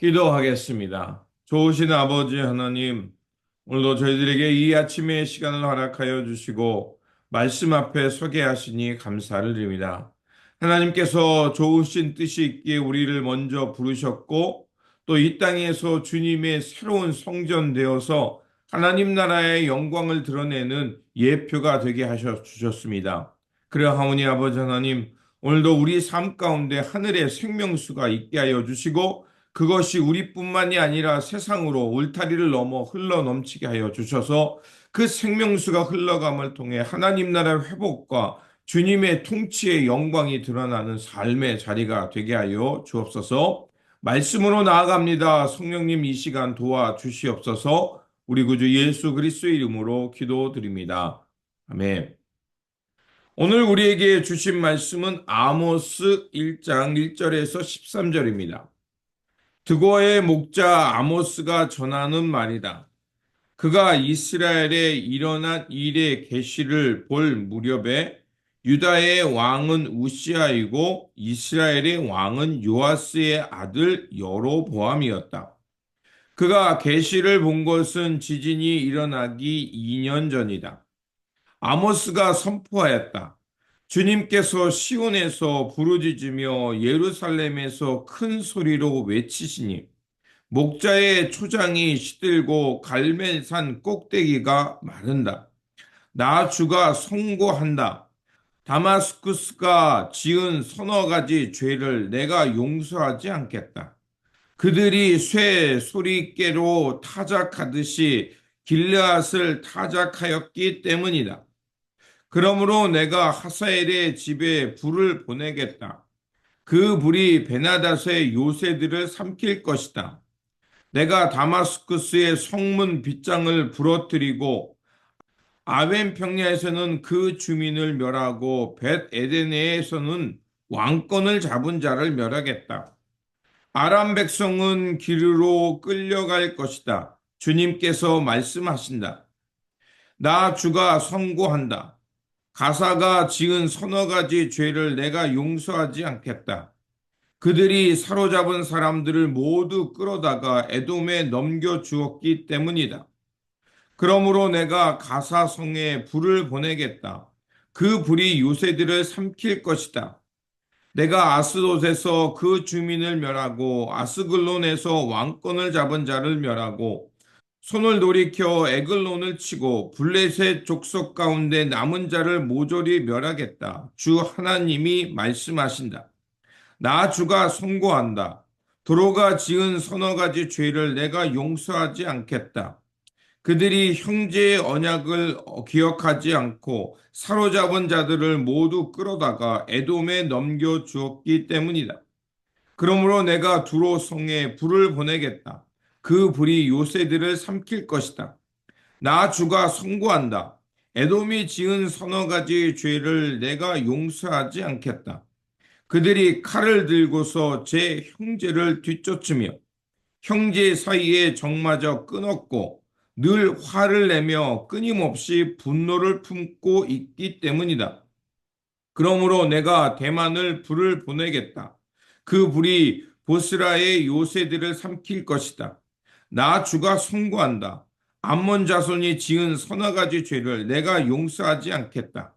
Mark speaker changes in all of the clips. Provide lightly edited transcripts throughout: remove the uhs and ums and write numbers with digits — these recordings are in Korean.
Speaker 1: 기도하겠습니다. 좋으신 아버지 하나님, 오늘도 저희들에게 이 아침의 시간을 허락하여 주시고 말씀 앞에 서게 하시니 감사를 드립니다. 하나님께서 좋으신 뜻이 있기에 우리를 먼저 부르셨고 또 이 땅에서 주님의 새로운 성전 되어서 하나님 나라의 영광을 드러내는 예표가 되게 하셔 주셨습니다. 그러하오니 아버지 하나님, 오늘도 우리 삶 가운데 하늘의 생명수가 있게 하여 주시고 그것이 우리뿐만이 아니라 세상으로 울타리를 넘어 흘러 넘치게 하여 주셔서 그 생명수가 흘러감을 통해 하나님 나라의 회복과 주님의 통치의 영광이 드러나는 삶의 자리가 되게 하여 주옵소서. 말씀으로 나아갑니다. 성령님 이 시간 도와주시옵소서. 우리 구주 예수 그리스도의 이름으로 기도드립니다. 아멘. 오늘 우리에게 주신 말씀은 아모스 1장 1절에서 13절입니다. 드고의 목자 아모스가 전하는 말이다. 그가 이스라엘에 일어난 일의 계시를 볼 무렵에 유다의 왕은 우시아이고 이스라엘의 왕은 요아스의 아들 여로보암이었다. 그가 계시를 본 것은 지진이 일어나기 2년 전이다. 아모스가 선포하였다. 주님께서 시온에서 부르짖으며 예루살렘에서 큰 소리로 외치시니 목자의 초장이 시들고 갈멜산 꼭대기가 마른다. 나 주가 선고한다. 다마스쿠스가 지은 서너 가지 죄를 내가 용서하지 않겠다. 그들이 쇠 소리깨로 타작하듯이 길르앗을 타작하였기 때문이다. 그러므로 내가 하사엘의 집에 불을 보내겠다. 그 불이 베나닷의 요새들을 삼킬 것이다. 내가 다마스쿠스의 성문 빗장을 부러뜨리고 아벤 평야에서는 그 주민을 멸하고 벳 에데네에서는 왕권을 잡은 자를 멸하겠다. 아람 백성은 길으로 끌려갈 것이다. 주님께서 말씀하신다. 나 주가 선고한다. 가사가 지은 서너 가지 죄를 내가 용서하지 않겠다. 그들이 사로잡은 사람들을 모두 끌어다가 에돔에 넘겨주었기 때문이다. 그러므로 내가 가사성에 불을 보내겠다. 그 불이 요새들을 삼킬 것이다. 내가 아스돗에서 그 주민을 멸하고 아스글론에서 왕권을 잡은 자를 멸하고 손을 돌이켜 에글론을 치고 블레셋 족속 가운데 남은 자를 모조리 멸하겠다. 주 하나님이 말씀하신다. 나 주가 선고한다. 도로가 지은 서너 가지 죄를 내가 용서하지 않겠다. 그들이 형제의 언약을 기억하지 않고 사로잡은 자들을 모두 끌어다가 에돔에 넘겨 주었기 때문이다. 그러므로 내가 두로 성에 불을 보내겠다. 그 불이 요새들을 삼킬 것이다. 나 주가 선고한다. 에돔이 지은 서너 가지 죄를 내가 용서하지 않겠다. 그들이 칼을 들고서 제 형제를 뒤쫓으며 형제 사이에 적마저 끊었고 늘 화를 내며 끊임없이 분노를 품고 있기 때문이다. 그러므로 내가 대만을 불을 보내겠다. 그 불이 보스라의 요새들을 삼킬 것이다. 나 주가 선고한다. 암몬 자손이 지은 서너 가지 죄를 내가 용서하지 않겠다.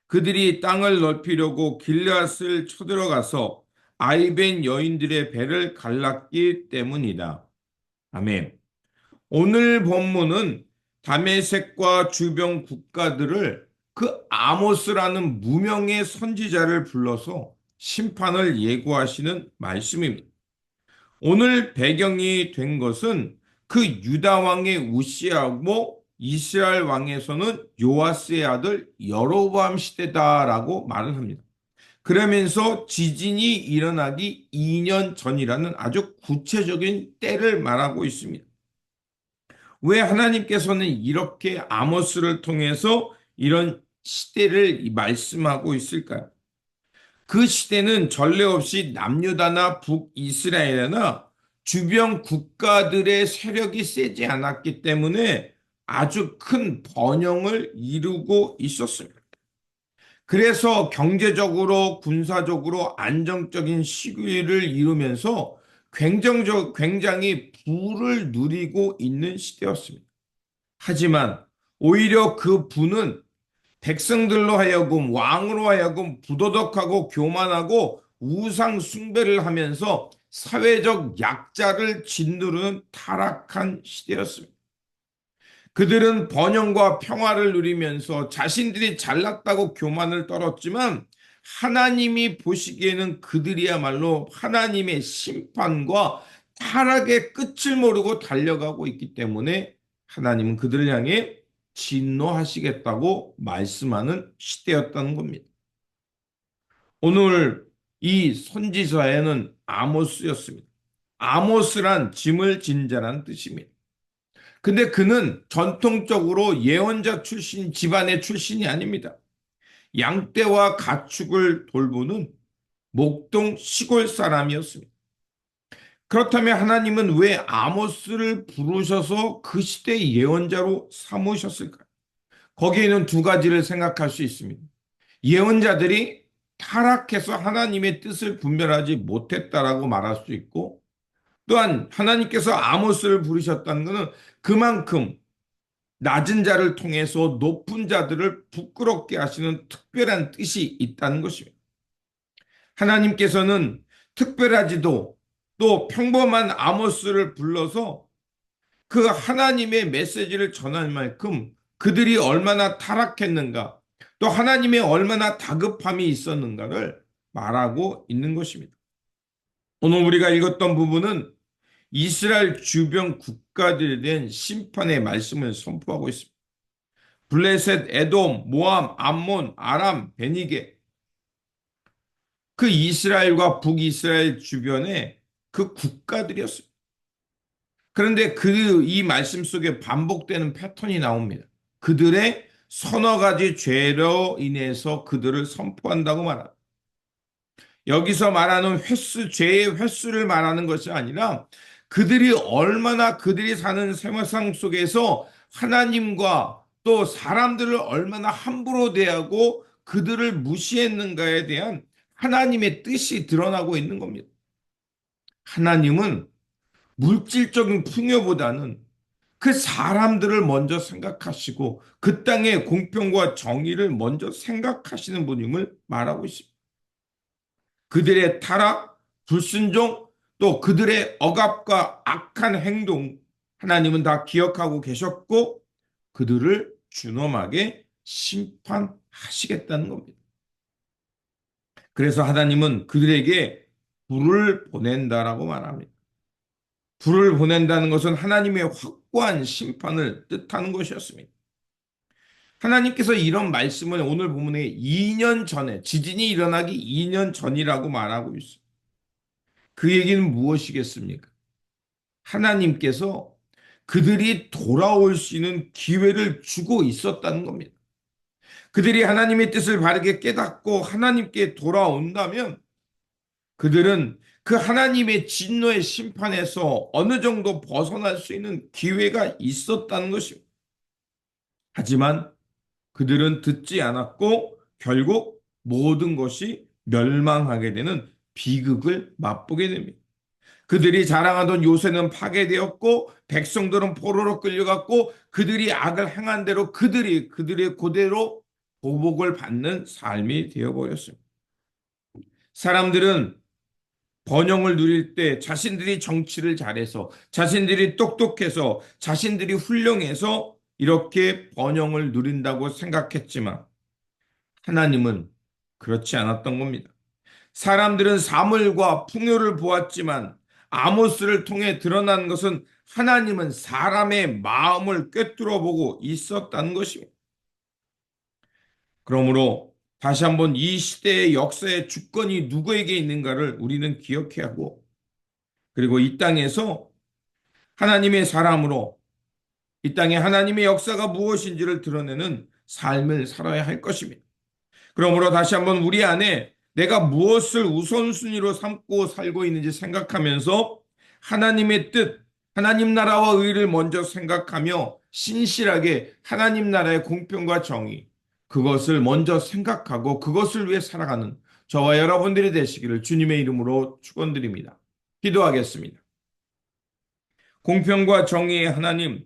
Speaker 1: 그들이 땅을 넓히려고 길앗을 쳐들어가서 아이벤 여인들의 배를 갈랐기 때문이다. 아멘. 오늘 본문은 다메섹과 주변 국가들을 그 아모스라는 무명의 선지자를 불러서 심판을 예고하시는 말씀입니다. 오늘 배경이 된 것은 그 유다 왕의 우시아고 이스라엘 왕에서는 요아스의 아들 여로보암 시대다라고 말을 합니다. 그러면서 지진이 일어나기 2년 전이라는 아주 구체적인 때를 말하고 있습니다. 왜 하나님께서는 이렇게 아모스를 통해서 이런 시대를 말씀하고 있을까요? 그 시대는 전례 없이 남유다나 북이스라엘이나 주변 국가들의 세력이 세지 않았기 때문에 아주 큰 번영을 이루고 있었습니다. 그래서 경제적으로 군사적으로 안정적인 시기를 이루면서 굉장히 부를 누리고 있는 시대였습니다. 하지만 오히려 그 부는 백성들로 하여금 왕으로 하여금 부도덕하고 교만하고 우상 숭배를 하면서 사회적 약자를 짓누르는 타락한 시대였습니다. 그들은 번영과 평화를 누리면서 자신들이 잘났다고 교만을 떨었지만 하나님이 보시기에는 그들이야말로 하나님의 심판과 타락의 끝을 모르고 달려가고 있기 때문에 하나님은 그들을 향해 진노하시겠다고 말씀하는 시대였다는 겁니다. 오늘 이 선지서에는 아모스였습니다. 아모스란 짐을 진자라는 뜻입니다. 근데 그는 전통적으로 예언자 출신 집안의 출신이 아닙니다. 양떼와 가축을 돌보는 목동 시골 사람이었습니다. 그렇다면 하나님은 왜 아모스를 부르셔서 그 시대의 예언자로 삼으셨을까요? 거기에는 두 가지를 생각할 수 있습니다. 예언자들이 타락해서 하나님의 뜻을 분별하지 못했다라고 말할 수 있고, 또한 하나님께서 아모스를 부르셨다는 것은 그만큼 낮은 자를 통해서 높은 자들을 부끄럽게 하시는 특별한 뜻이 있다는 것입니다. 하나님께서는 특별하지도 또 평범한 아모스를 불러서 그 하나님의 메시지를 전할 만큼 그들이 얼마나 타락했는가, 또 하나님의 얼마나 다급함이 있었는가를 말하고 있는 것입니다. 오늘 우리가 읽었던 부분은 이스라엘 주변 국가들에 대한 심판의 말씀을 선포하고 있습니다. 블레셋, 에돔, 모함, 암몬, 아람, 베니게, 그 이스라엘과 북이스라엘 주변의 그 국가들이었습니다. 그런데 이 말씀 속에 반복되는 패턴이 나옵니다. 그들의 서너 가지 죄로 인해서 그들을 선포한다고 말합니다. 여기서 말하는 죄의 횟수를 말하는 것이 아니라 그들이 사는 세상 속에서 하나님과 또 사람들을 얼마나 함부로 대하고 그들을 무시했는가에 대한 하나님의 뜻이 드러나고 있는 겁니다. 하나님은 물질적인 풍요보다는 그 사람들을 먼저 생각하시고 그 땅의 공평과 정의를 먼저 생각하시는 분임을 말하고 있습니다. 그들의 타락, 불순종, 또 그들의 억압과 악한 행동, 하나님은 다 기억하고 계셨고 그들을 준엄하게 심판하시겠다는 겁니다. 그래서 하나님은 그들에게 불을 보낸다라고 말합니다. 불을 보낸다는 것은 하나님의 확고한 심판을 뜻하는 것이었습니다. 하나님께서 이런 말씀을 오늘 본문에 2년 전에, 지진이 일어나기 2년 전이라고 말하고 있습니다. 그 얘기는 무엇이겠습니까? 하나님께서 그들이 돌아올 수 있는 기회를 주고 있었다는 겁니다. 그들이 하나님의 뜻을 바르게 깨닫고 하나님께 돌아온다면 그들은 그 하나님의 진노의 심판에서 어느 정도 벗어날 수 있는 기회가 있었다는 것입니다. 하지만 그들은 듣지 않았고 결국 모든 것이 멸망하게 되는 비극을 맛보게 됩니다. 그들이 자랑하던 요새는 파괴되었고 백성들은 포로로 끌려갔고 그들이 악을 행한 대로 그들의 그대로 보복을 받는 삶이 되어버렸습니다. 사람들은 번영을 누릴 때 자신들이 정치를 잘해서 자신들이 똑똑해서 자신들이 훌륭해서 이렇게 번영을 누린다고 생각했지만 하나님은 그렇지 않았던 겁니다. 사람들은 사물과 풍요를 보았지만 아모스를 통해 드러난 것은 하나님은 사람의 마음을 꿰뚫어 보고 있었다는 것입니다. 그러므로 다시 한번 이 시대의 역사의 주권이 누구에게 있는가를 우리는 기억해야 하고 그리고 이 땅에서 하나님의 사람으로 이 땅에 하나님의 역사가 무엇인지를 드러내는 삶을 살아야 할 것입니다. 그러므로 다시 한번 우리 안에 내가 무엇을 우선순위로 삼고 살고 있는지 생각하면서 하나님의 뜻, 하나님 나라와 의를 먼저 생각하며 신실하게 하나님 나라의 공평과 정의, 그것을 먼저 생각하고 그것을 위해 살아가는 저와 여러분들이 되시기를 주님의 이름으로 축원드립니다. 기도하겠습니다. 공평과 정의의 하나님,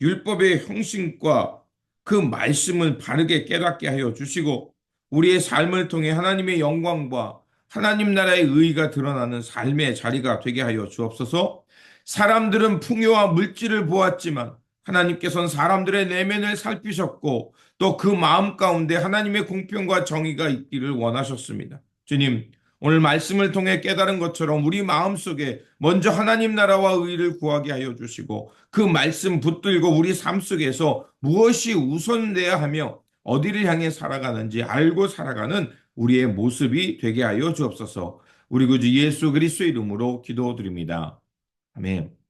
Speaker 1: 율법의 형식과 그 말씀을 바르게 깨닫게 하여 주시고 우리의 삶을 통해 하나님의 영광과 하나님 나라의 의의가 드러나는 삶의 자리가 되게 하여 주옵소서. 사람들은 풍요와 물질을 보았지만 하나님께서는 사람들의 내면을 살피셨고 또 그 마음 가운데 하나님의 공평과 정의가 있기를 원하셨습니다. 주님, 오늘 말씀을 통해 깨달은 것처럼 우리 마음속에 먼저 하나님 나라와 의를 구하게 하여 주시고 그 말씀 붙들고 우리 삶 속에서 무엇이 우선돼야 하며 어디를 향해 살아가는지 알고 살아가는 우리의 모습이 되게 하여 주옵소서. 우리 구주 예수 그리스도의 이름으로 기도드립니다. 아멘.